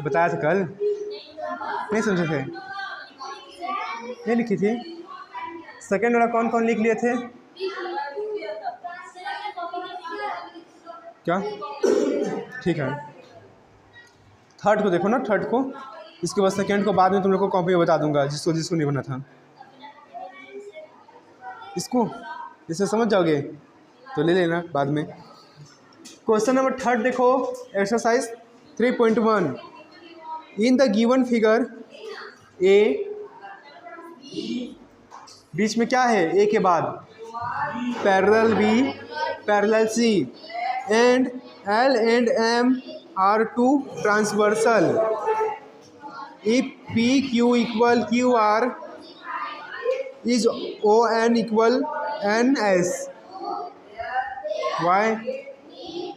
बताया था कल, नहीं समझे थे? ये लिखी थी। सेकंड वाला कौन कौन लिख लिए थे? क्या? ठीक है, थर्ड को देखो ना, थर्ड को। इसके बाद सेकंड को बाद में तुम लोग को कॉपी में बता दूंगा, जिसको जिसको नहीं बना था। इसको इसे समझ जाओगे तो ले लेना बाद में। क्वेश्चन नंबर थर्ड देखो, exercise 3.1। In the given figure A, बीच में क्या है ए के बाद? Parallel B, parallel C, and L and M are two transversal. If P Q equal Q R is O N equal N S Y.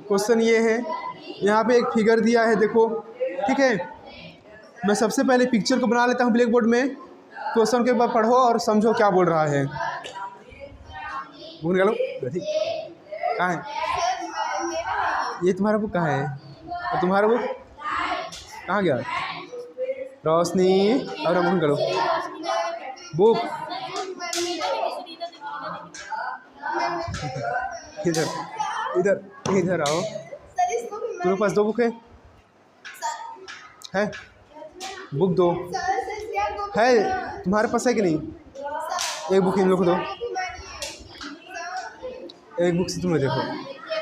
Question ये है, यहाँ पे एक फिगर दिया है देखो, ठीक है। मैं सबसे पहले पिक्चर को बना लेता हूँ ब्लैक बोर्ड में, क्वेश्चन के बाद पढ़ो और समझो क्या बोल रहा है। भूल गया कहाँ है? ये तुम्हारा बुक कहाँ है? और तुम्हारा बुक कहाँ गया? रोशनी और अमन करो बुक इधर इधर इधर आओ। तुम्हारे पास दो बुक है? बुक दो है तुम्हारे पास, है कि नहीं? एक बुक इन लोग को दो, एक बुक से तुम्हें देखो।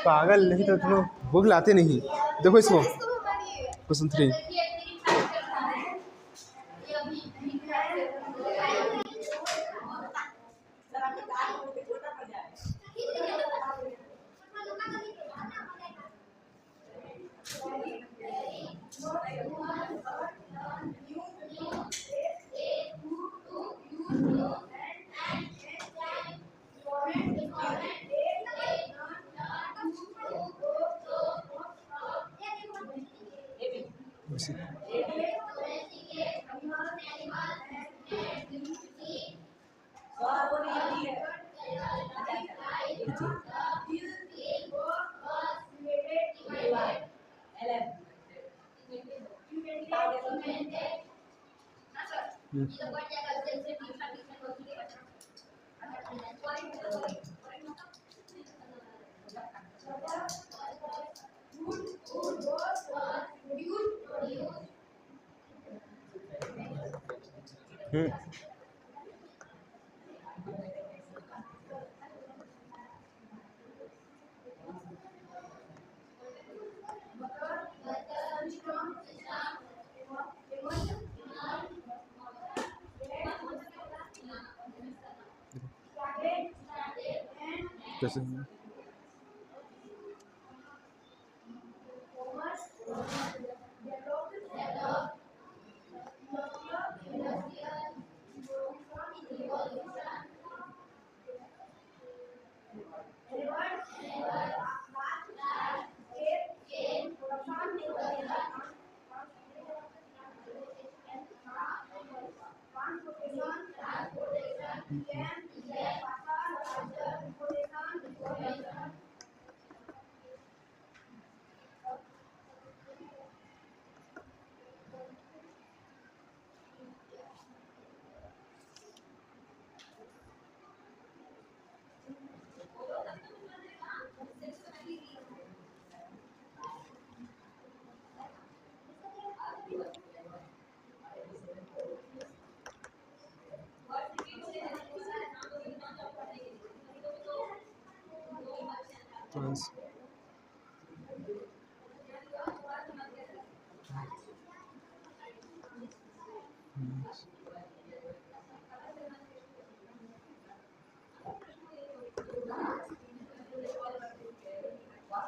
पागल नहीं तो तुम लोग बुक लाते नहीं। देखो इसको, क्वेश्चन 3।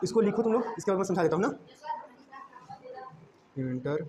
इसको लिखो तुम लोग, इसके बाद मैं समझा देता हूँ ना। Inter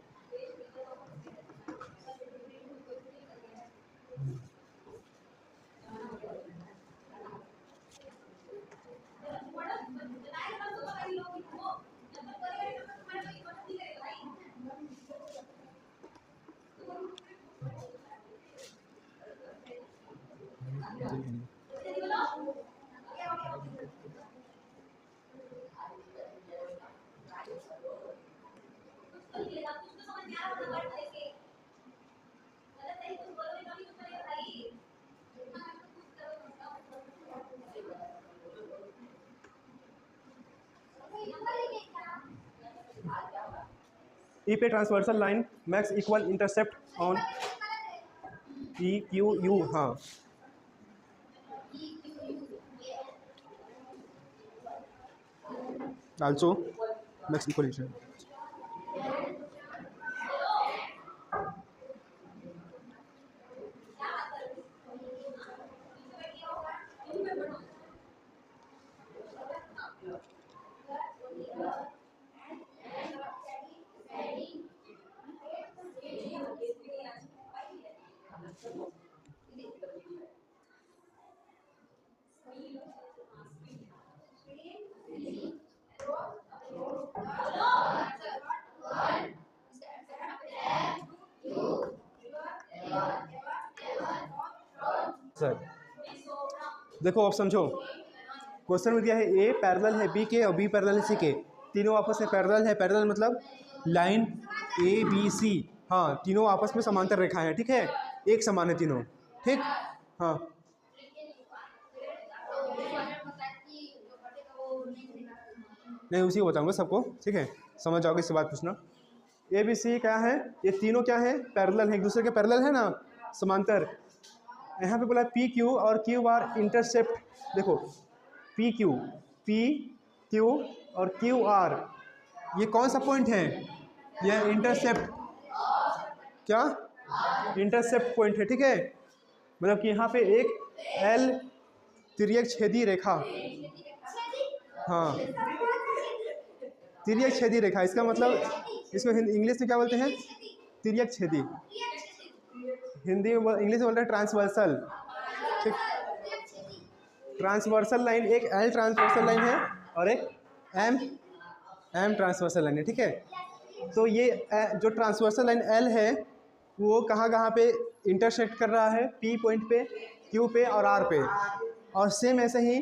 If a transversal line makes equal intercept on E Q U, हाँ also makes equal intercept. Sir देखो अब समझो, क्वेश्चन में दिया है ए पैरेलल है बी के और बी पैरेलल है सी के, तीनों आपस में पैरेलल है। पैरेलल मतलब लाइन ए बी सी, हाँ तीनों आपस में समांतर रेखा है, ठीक है, एक समान है तीनों, ठीक। हाँ नहीं उसी को बताऊंगा सबको, ठीक है, समझ जाओगे इसके बाद पूछना। ए बी सी क्या है, ये तीनों क्या है, पैरेलल है, एक दूसरे के पैरेलल है ना, समांतर। यहाँ पे बोला पी क्यू और क्यू आर इंटरसेप्ट, देखो पी क्यू और क्यू आर, ये कौन सा पॉइंट है, ये इंटरसेप्ट, क्या इंटरसेप्ट पॉइंट है, ठीक है। मतलब कि यहाँ पे एक एल तिर्यक छेदी रेखा, हाँ तिर्यक छेदी रेखा, इसका मतलब इसको इंग्लिश में क्या बोलते हैं, तिर्यक छेदी, हिंदी में इंग्लिश में बोलते हैं ट्रांसवर्सल, ठीक। ट्रांसवर्सल लाइन, एक एल ट्रांसवर्सल लाइन है और एक एम ट्रांसवर्सल लाइन है, ठीक है। तो ये जो ट्रांसवर्सल लाइन एल है वो कहाँ कहाँ पे इंटरसेक्ट कर रहा है, पी पॉइंट पे, क्यू पे और आर पे। और सेम ऐसे ही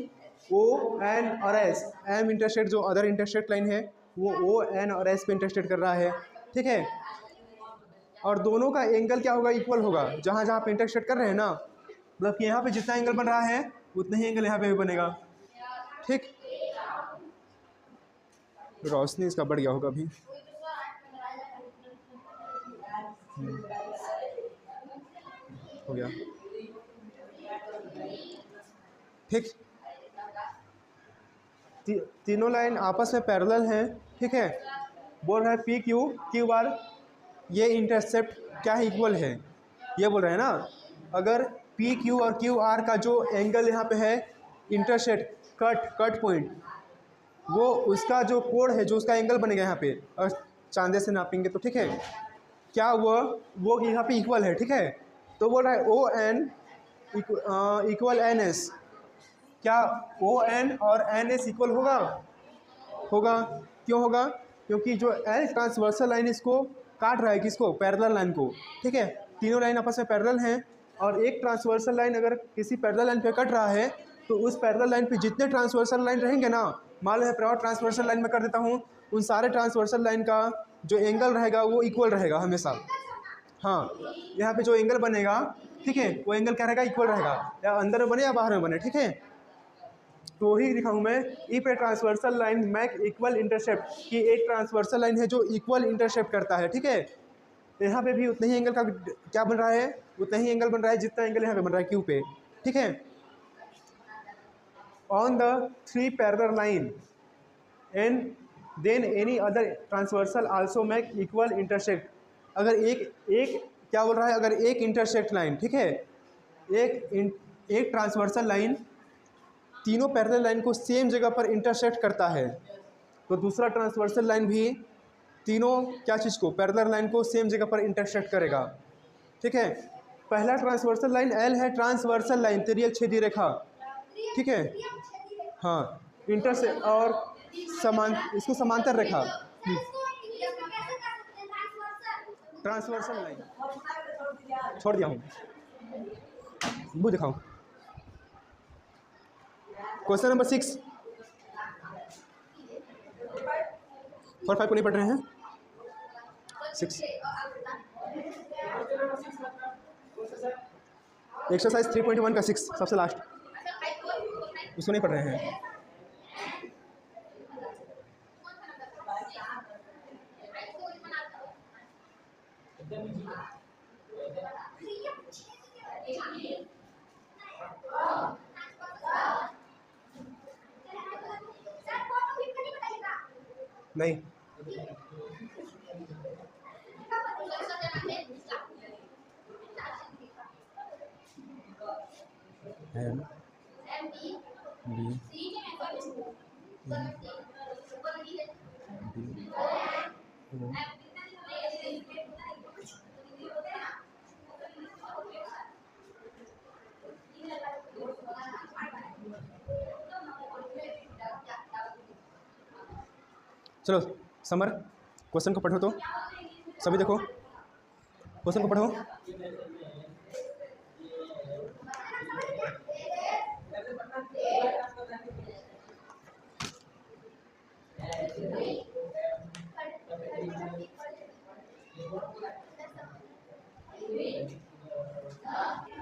ओ एन और एस, एम इंटरसेक्ट जो अदर इंटरसेक्ट लाइन है वो ओ एन और एस पे इंटरसेक्ट कर रहा है, ठीक है। और दोनों का एंगल क्या होगा, इक्वल होगा, जहाँ जहाँ पे इंटरसेक्ट कर रहे हैं ना, मतलब कि यहाँ पे जितना एंगल बन रहा है उतना ही एंगल यहाँ पे भी बनेगा, ठीक। रोशनी इसका बढ़ गया होगा अभी, हो गया, ठीक। तीनों लाइन आपस में पैरेलल हैं, ठीक है। बोल रहा है पी क्यू क्यू आर ये इंटरसेप्ट क्या है, इक्वल है, ये बोल रहे हैं ना। अगर पी क्यू और क्यू आर का जो एंगल यहाँ पे है इंटरसेक्ट, कट पॉइंट, वो उसका जो कोण है, जो उसका एंगल बनेगा यहाँ पे, और चांदे से नापेंगे तो, ठीक है, क्या वो यहाँ पे इक्वल है, ठीक है। तो बोल रहा है O N equal N S, क्या ओ एन और एन एस इक्वल होगा, होगा, क्यों होगा, क्योंकि जो एल ट्रांसवर्सल लाइन इसको काट रहा है, किसको, पैरेलल लाइन को, ठीक है। तीनों लाइन आपस में पैरेलल हैं और एक ट्रांसवर्सल लाइन अगर किसी पैरेलल लाइन पे कट रहा है तो उस पैरेलल लाइन पे जितने ट्रांसवर्सल लाइन रहेंगे ना, मान लो मैं ट्रांसवर्सल लाइन में कर देता हूँ, उन सारे ट्रांसवर्सल लाइन का जो एंगल रहेगा वो इक्वल रहेगा हमेशा, हाँ। यहाँ पे जो एंगल बनेगा, ठीक है, वो एंगल क्या रहेगा, इक्वल रहेगा, या अंदर में बने या बाहर में बने, ठीक है। तो वही लिखा हूँ मैं, if a transversal line make equal intercept, कि एक ट्रांसवर्सल लाइन है जो इक्वल इंटरसेप्ट करता है, ठीक है। तो यहाँ पे भी उतने ही एंगल का क्या बन रहा है, उतना ही एंगल बन रहा है जितना एंगल यहाँ पे बन रहा है क्यू पे, ठीक है। On the three parallel line and then any other transversal also make equal intersect, अगर एक क्या बोल रहा है, अगर एक इंटरसेक्ट लाइन, ठीक है, एक ट्रांसवर्सल लाइन तीनों पैरेलल लाइन को सेम जगह पर इंटरसेक्ट करता है, तो दूसरा ट्रांसवर्सल लाइन भी तीनों क्या चीज़ को, पैरेलल लाइन को सेम जगह पर इंटरसेक्ट करेगा, ठीक है। पहला ट्रांसवर्सल लाइन एल है, ट्रांसवर्सल लाइन तिर्यक छेदी रेखा, ठीक है, हाँ इंटरसेक्ट और इसको समांतर रेखा, ट्रांसवर्सल लाइन छोड़ दिया हूँ, वो दिखाओ। क्वेश्चन नंबर 6, 4 5 को नहीं पढ़ रहे हैं, 6 एक्सरसाइज 3.1 का 6 सबसे लास्ट, उसको नहीं पढ़ रहे हैं। नहीं, एम बी ओ चलो समर, क्वेश्चन को पढ़ो तो सभी देखो, क्वेश्चन को पढ़ो।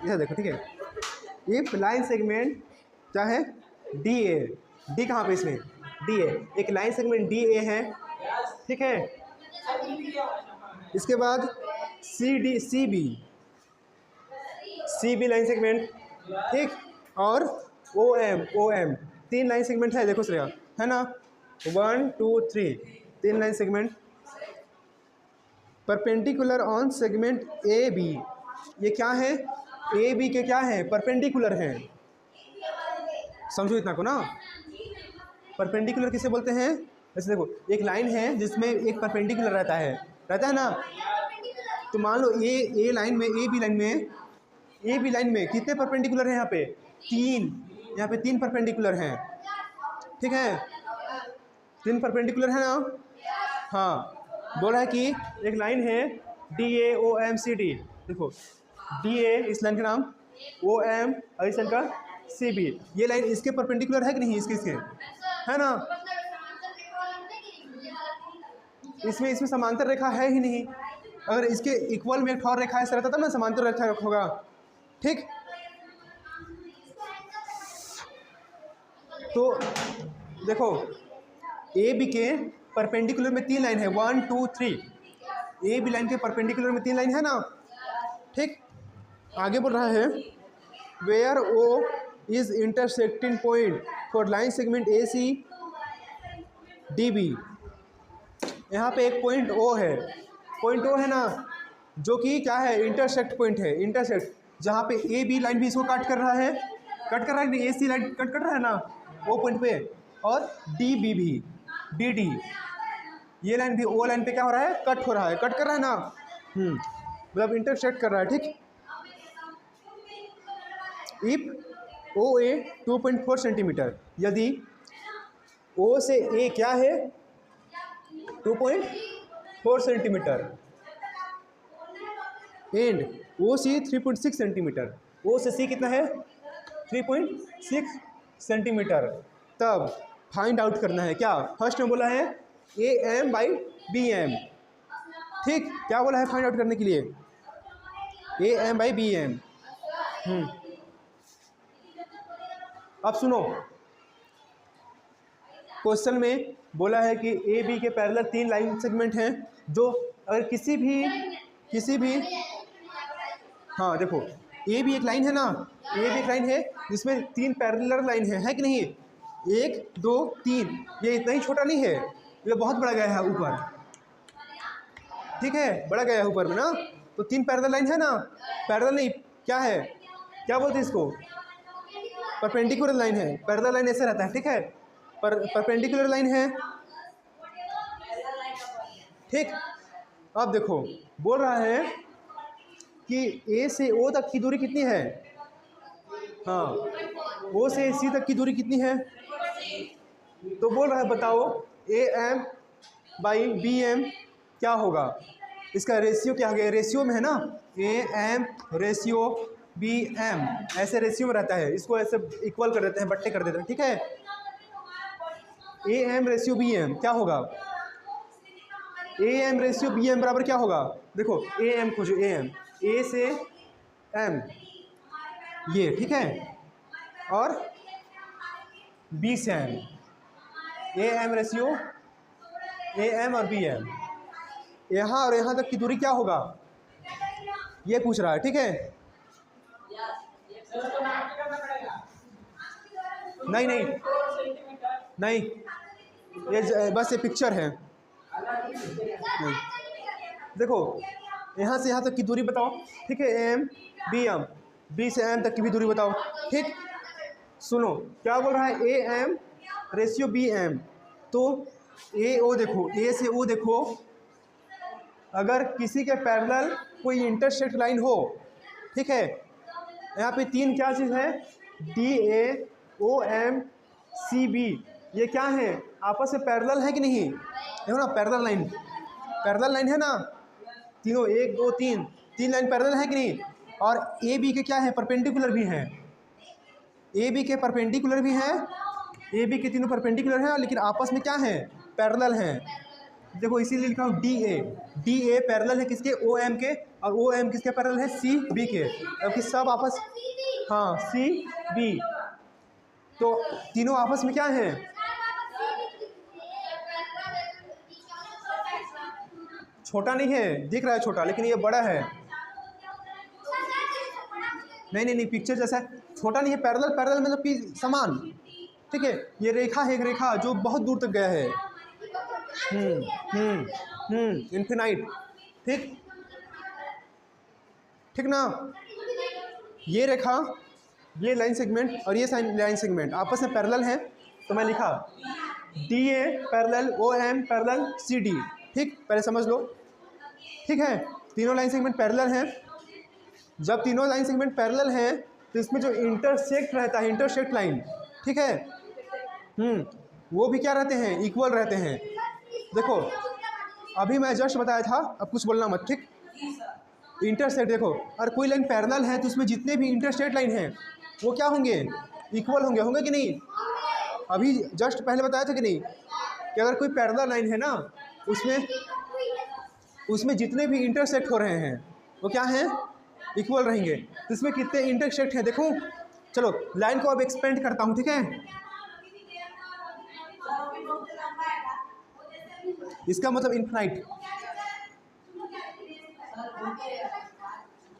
यह देखो, ठीक है। इफ लाइन सेगमेंट क्या है, डी ए, डी कहाँ पे इसमें, डी ए, एक लाइन सेगमेंट डी ए है, ठीक है। इसके बाद C D, C B line segment, ठीक, और ओ एम, तीन लाइन सेगमेंट है, देखो श्रेया, है ना, 1 2 3, तीन line segment perpendicular on segment A B. ये क्या है, ए बी के क्या है, परपेंडिकुलर हैं, समझो इतना को ना। परपेंडिकुलर किसे बोलते हैं, जैसे देखो एक लाइन है जिसमें एक परपेंडिकुलर रहता है ना। तो मान लो ए लाइन में, ए बी लाइन में कितने परपेंडिकुलर हैं, यहाँ पे तीन, यहाँ पे तीन परपेंडिकुलर हैं, ठीक है, तीन परपेंडिकुलर है ना। हाँ, बोला है कि एक लाइन है D A O M C D, देखो डी ए इस लाइन का नाम, ओ एम और इस लाइन का सी बी, ये लाइन इसके परपेंडिकुलर है कि नहीं, इसके है ना। इसमें समांतर रेखा है ही नहीं, अगर इसके इक्वल में एक और रेखा ऐसा रहता तब ना समांतर रेखा होगा, ठीक। तो देखो ए बी के परपेंडिकुलर में तीन लाइन है, 1 2 3, ए बी लाइन के परपेंडिकुलर में तीन लाइन है ना, ठीक। आगे बोल रहा है where O is intersecting point for line segment A C D B. यहाँ पे एक पॉइंट ओ है ना, जो कि क्या है, इंटरसेक्ट पॉइंट है, इंटरसेक्ट, जहाँ पे ए बी लाइन भी इसको कट कर रहा है, ए सी लाइन कट कर रहा है ना वो पॉइंट पे, और डी बी भी, डी डी, ये लाइन भी ओ लाइन पे क्या हो रहा है, कट कर रहा है ना, मतलब इंटरसेक्ट कर रहा है, ठीक। इफ ओ ए 2.4 सेंटीमीटर, यदि ओ से ए क्या है 2.4 centimetre, and O C 3.6 centimetre, O से सी कितना है 3.6 सेंटीमीटर, तब फाइंड आउट करना है क्या, फर्स्ट में बोला है A M by B M, ठीक, क्या बोला है फाइंड आउट करने के लिए, A M by B M. अब सुनो, क्वेश्चन में बोला है कि ए बी के पैरेलल तीन लाइन सेगमेंट हैं, जो अगर किसी भी हाँ देखो ए भी एक लाइन है ना, ए भी एक लाइन है जिसमें तीन पैरेलल लाइन है कि नहीं, 1 2 3, ये इतना ही छोटा नहीं है, ये बहुत बड़ा गया है ऊपर, ठीक है, बड़ा गया है ऊपर में ना, तो तीन पैरेलल लाइन है ना, पैरेलल नहीं, क्या है, क्या बोलते हैं इसको, परपेंडिकुलर लाइन है, पैरेलल लाइन ऐसे रहता है, ठीक है, परपेंडिकुलर लाइन है, ठीक। अब देखो बोल रहा है कि ए से ओ तक की दूरी कितनी है, हाँ, ओ से सी तक की दूरी कितनी है, तो बोल रहा है बताओ A M by B M क्या होगा, इसका रेशियो क्या होगा, रेशियो में है ना, A M ratio B M, ऐसे रेशियो में रहता है, इसको ऐसे इक्वल कर देते हैं, बट्टे कर देते हैं, ठीक है। A M ratio B M क्या होगा, A M ratio B M बराबर क्या होगा, देखो ए एम खोजो, ए एम, ए से एम ये, ठीक है, और बी से M, A M ratio A M और बी एम, यहाँ और यहाँ तक की दूरी क्या होगा, ये पूछ रहा है, ठीक है। नहीं नहीं नहीं, ये बस ये पिक्चर है। नहीं, देखो यहाँ से यहाँ तक की दूरी बताओ, ठीक है, एम बी एम, बी से एम तक की भी दूरी बताओ, ठीक। सुनो क्या बोल रहा है, A M ratio B M, तो ए ओ देखो, ए से ओ देखो, अगर किसी के पैरेलल कोई इंटरसेक्ट लाइन हो, ठीक है, यहाँ पे तीन क्या चीज़ है, D A O M C B, ये क्या है, आपस में पैरेलल है कि नहीं, देखो ना पैरेलल लाइन, पैरेलल लाइन है ना, तीनों 1 2 3, तीन लाइन पैरेलल है कि नहीं, और ए बी के क्या है, परपेंडिकुलर भी हैं, ए बी के परपेंडिकुलर भी हैं, ए बी के तीनों परपेंडिकुलर हैं, लेकिन आपस में क्या है, पैरेलल हैं। देखो इसीलिए लिखा हूँ डी ए पैरेलल है किसके, ओ एम के, और ओ एम किसके पैरेलल है, सी बी के, क्योंकि सब आपस, हाँ सी बी, तो तीनों आपस में क्या है, छोटा नहीं है, दिख रहा है छोटा, लेकिन ये बड़ा है। नहीं नहीं नहीं, पिक्चर जैसा है, छोटा नहीं है, पैरेलल, पैरेलल मतलब कि समान, ठीक है। ये रेखा है, एक रेखा जो बहुत दूर तक गया है, इन्फिनाइट, ठीक, ठीक ना। ये रेखा, ये लाइन सेगमेंट और ये लाइन सेगमेंट आपस में पैरेलल हैं, तो मैं लिखा D A parallel O M parallel C D, ठीक, पहले समझ लो, ठीक है। तीनों लाइन सेगमेंट पैरेलल हैं, जब तीनों लाइन सेगमेंट पैरेलल हैं तो इसमें जो इंटरसेक्ट रहता है, इंटरसेक्ट लाइन, ठीक है, वो भी क्या रहते हैं, इक्वल रहते हैं। देखो अभी मैं जस्ट बताया था, अब कुछ बोलना मत, ठीक। इंटरसेक्ट देखो, और कोई लाइन पैरेलल है तो उसमें जितने भी इंटरसेक्ट लाइन हैं वो क्या होंगे, इक्वल होंगे, होंगे कि नहीं। अभी जस्ट पहले बताया था कि नहीं, कि अगर कोई पैरेलल लाइन है ना, उसमें जितने भी इंटरसेक्ट हो रहे हैं वो क्या हैं, इक्वल रहेंगे। तो इसमें कितने इंटरसेक्ट हैं देखो, चलो लाइन को अब एक्सपेंड करता हूँ, ठीक है। इसका मतलब इन्फिनाइट,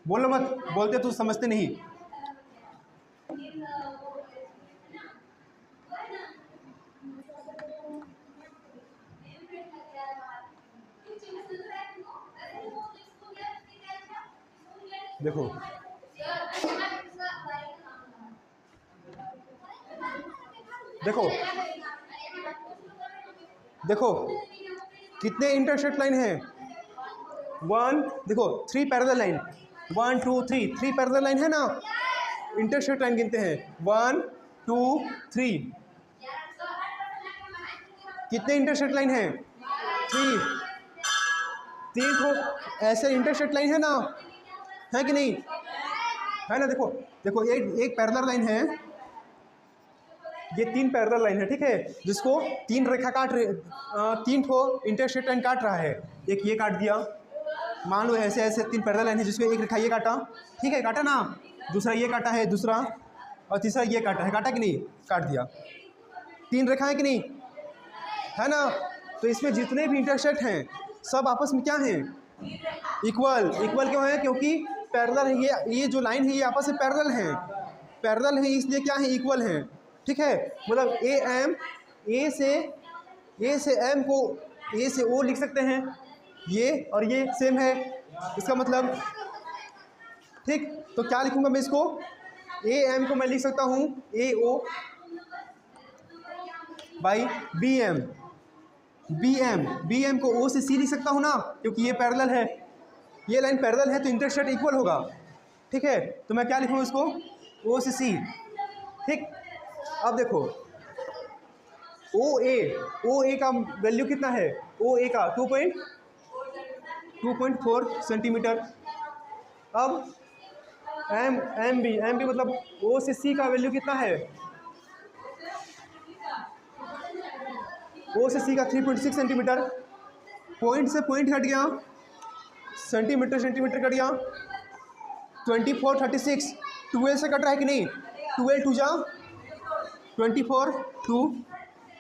बोलो मत, बोलते तो समझते नहीं। देखो देखो देखो कितने इंटरसेक्ट लाइन है, 1 देखो 3 पैरेलल लाइन, 1 2 3, 3 पैरेलल लाइन है ना, इंटरसेक्ट लाइन गिनते हैं, 1 2 3, कितने इंटरसेक्ट लाइन है, 3 तो ऐसे इंटरसेक्ट लाइन है ना, है कि नहीं, है ना। देखो देखो एक पैरेलल लाइन है, ये 3 पैरेलल लाइन है, ठीक है, जिसको 3 रेखा काट रहे, 3 ठो इंटरसेक्ट लाइन काट रहा है। एक ये काट दिया, मान लो ऐसे ऐसे 3 पैरेलल लाइन है, जिसको एक रेखा ये काटा, ठीक है, काटा ना, दूसरा ये काटा है, दूसरा और तीसरा ये काटा है, काटा कि नहीं, काट दिया, 3 रेखा है कि नहीं, है ना। तो इसमें जितने भी इंटरसेक्ट हैं सब आपस में क्या हैं, इक्वल। इक्वल क्यों है, क्योंकि पैरेलल है, ये जो लाइन है ये आपस में पैरेलल हैं, पैरेलल है इसलिए क्या है, इक्वल हैं, ठीक है। मतलब ए एम, ए से एम को ए से ओ लिख सकते हैं, ये और ये सेम है, इसका मतलब, ठीक। तो क्या लिखूंगा मैं इसको, ए एम को मैं लिख सकता हूँ A O by B M, B M को ओ से सी लिख सकता हूँ ना, क्योंकि ये पैरेलल है, ये लाइन पैरेलल है तो इंटरसेक्ट इक्वल होगा, ठीक है। तो मैं क्या लिखूँ इसको, ओ से सी, ठीक। अब देखो ओ ए का वैल्यू कितना है, ओ ए का 2.4 सेंटीमीटर। अब एम बी मतलब ओ से सी का वैल्यू कितना है, ओ से सी का 3.6 सेंटीमीटर। पॉइंट से पॉइंट हट गया, सेंटीमीटर कट गया, 24 36, 12 से कट रहा है कि नहीं, 12 2 जा 24, 2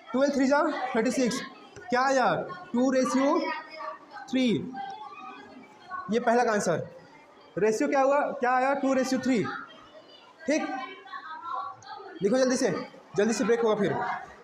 12 3 जा 36, क्या आया 2:3, ये पहला का आंसर। रेशियो क्या हुआ, क्या आया, 2:3। ठीक, लिखो जल्दी से ब्रेक होगा फिर।